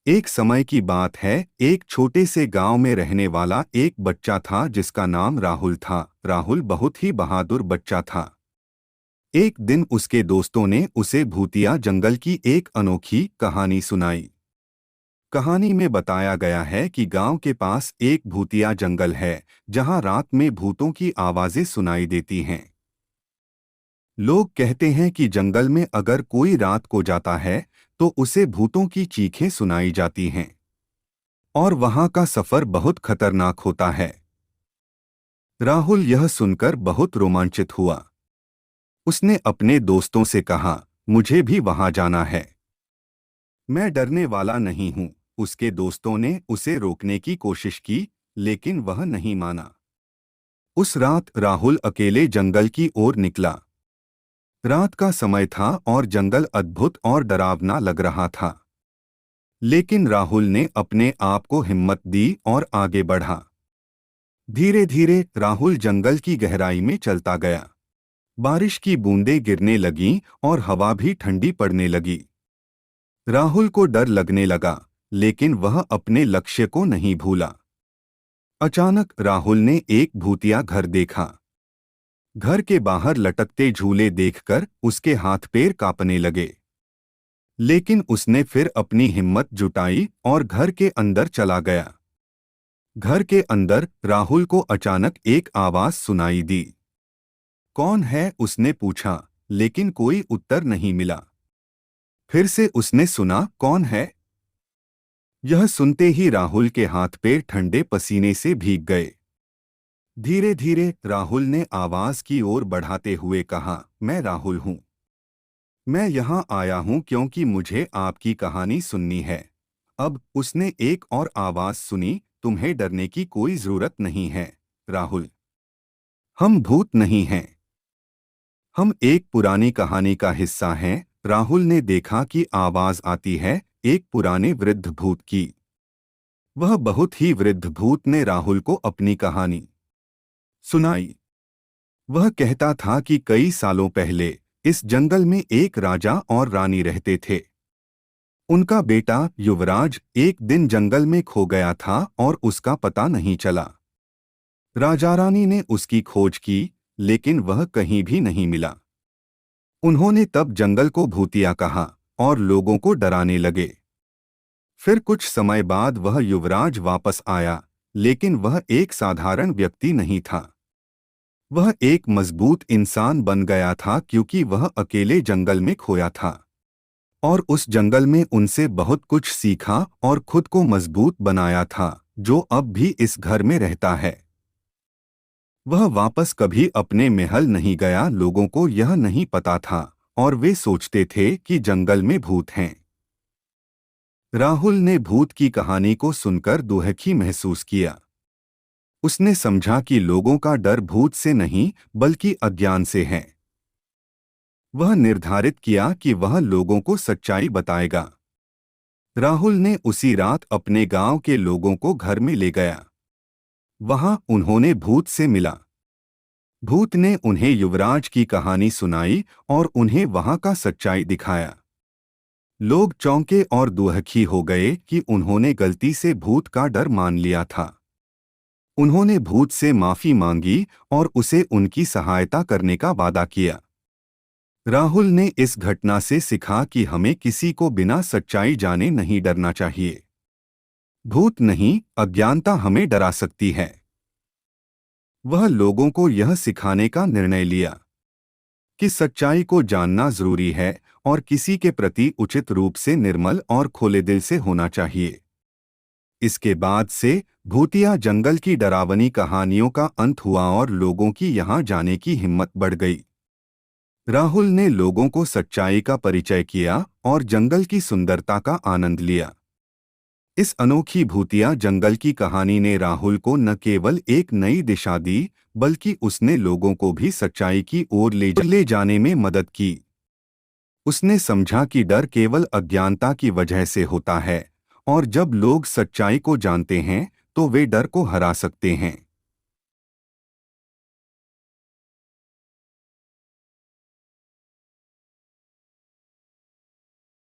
एक समय की बात है। एक छोटे से गांव में रहने वाला एक बच्चा था जिसका नाम राहुल था। राहुल बहुत ही बहादुर बच्चा था। एक दिन उसके दोस्तों ने उसे भूतिया जंगल की एक अनोखी कहानी सुनाई। कहानी में बताया गया है कि गांव के पास एक भूतिया जंगल है जहां रात में भूतों की आवाजें सुनाई देती हैं। लोग कहते हैं कि जंगल में अगर कोई रात को जाता है तो उसे भूतों की चीखें सुनाई जाती हैं और वहां का सफर बहुत खतरनाक होता है। राहुल यह सुनकर बहुत रोमांचित हुआ। उसने अपने दोस्तों से कहा, मुझे भी वहां जाना है। मैं डरने वाला नहीं हूं। उसके दोस्तों ने उसे रोकने की कोशिश की, लेकिन वह नहीं माना। उस रात राहुल अकेले जंगल की ओर निकला। रात का समय था और जंगल अद्भुत और डरावना लग रहा था। लेकिन राहुल ने अपने आप को हिम्मत दी और आगे बढ़ा। धीरे धीरे राहुल जंगल की गहराई में चलता गया। बारिश की बूंदें गिरने लगीं और हवा भी ठंडी पड़ने लगी। राहुल को डर लगने लगा, लेकिन वह अपने लक्ष्य को नहीं भूला। अचानक राहुल ने एक भूतिया घर देखा। घर के बाहर लटकते झूले देखकर उसके हाथ पैर कांपने लगे। लेकिन उसने फिर अपनी हिम्मत जुटाई और घर के अंदर चला गया। घर के अंदर राहुल को अचानक एक आवाज सुनाई दी। कौन है? उसने पूछा, लेकिन कोई उत्तर नहीं मिला। फिर से उसने सुना, कौन है? यह सुनते ही राहुल के हाथ पैर ठंडे पसीने से भीग गए। धीरे धीरे राहुल ने आवाज की ओर बढ़ाते हुए कहा, मैं राहुल हूं। मैं यहाँ आया हूं क्योंकि मुझे आपकी कहानी सुननी है। अब उसने एक और आवाज सुनी, तुम्हें डरने की कोई जरूरत नहीं है राहुल। हम भूत नहीं हैं। हम एक पुरानी कहानी का हिस्सा हैं। राहुल ने देखा कि आवाज आती है एक पुराने वृद्ध भूत की। वह बहुत ही वृद्ध भूत ने राहुल को अपनी कहानी सुनाई। वह कहता था कि कई सालों पहले इस जंगल में एक राजा और रानी रहते थे। उनका बेटा युवराज एक दिन जंगल में खो गया था और उसका पता नहीं चला। राजा रानी ने उसकी खोज की, लेकिन वह कहीं भी नहीं मिला। उन्होंने तब जंगल को भूतिया कहा और लोगों को डराने लगे। फिर कुछ समय बाद वह युवराज वापस आया, लेकिन वह एक साधारण व्यक्ति नहीं था। वह एक मजबूत इंसान बन गया था क्योंकि वह अकेले जंगल में खोया था और उस जंगल में उनसे बहुत कुछ सीखा और खुद को मजबूत बनाया था, जो अब भी इस घर में रहता है। वह वापस कभी अपने महल नहीं गया। लोगों को यह नहीं पता था और वे सोचते थे कि जंगल में भूत हैं। राहुल ने भूत की कहानी को सुनकर दुखी महसूस किया। उसने समझा कि लोगों का डर भूत से नहीं बल्कि अज्ञान से है। वह निर्धारित किया कि वह लोगों को सच्चाई बताएगा। राहुल ने उसी रात अपने गांव के लोगों को घर में ले गया। वहां उन्होंने भूत से मिला। भूत ने उन्हें युवराज की कहानी सुनाई और उन्हें वहां का सच्चाई दिखाया। लोग चौंके और दुखी हो गए कि उन्होंने गलती से भूत का डर मान लिया था। उन्होंने भूत से माफी मांगी और उसे उनकी सहायता करने का वादा किया। राहुल ने इस घटना से सीखा कि हमें किसी को बिना सच्चाई जाने नहीं डरना चाहिए। भूत नहीं, अज्ञानता हमें डरा सकती है। वह लोगों को यह सिखाने का निर्णय लिया कि सच्चाई को जानना जरूरी है और किसी के प्रति उचित रूप से निर्मल और खुले दिल से होना चाहिए। इसके बाद से भूतिया जंगल की डरावनी कहानियों का अंत हुआ और लोगों की यहां जाने की हिम्मत बढ़ गई। राहुल ने लोगों को सच्चाई का परिचय किया और जंगल की सुंदरता का आनंद लिया। इस अनोखी भूतिया जंगल की कहानी ने राहुल को न केवल एक नई दिशा दी, बल्कि उसने लोगों को भी सच्चाई की ओर ले जाने में मदद की। उसने समझा कि डर केवल अज्ञानता की वजह से होता है और जब लोग सच्चाई को जानते हैं तो वे डर को हरा सकते हैं।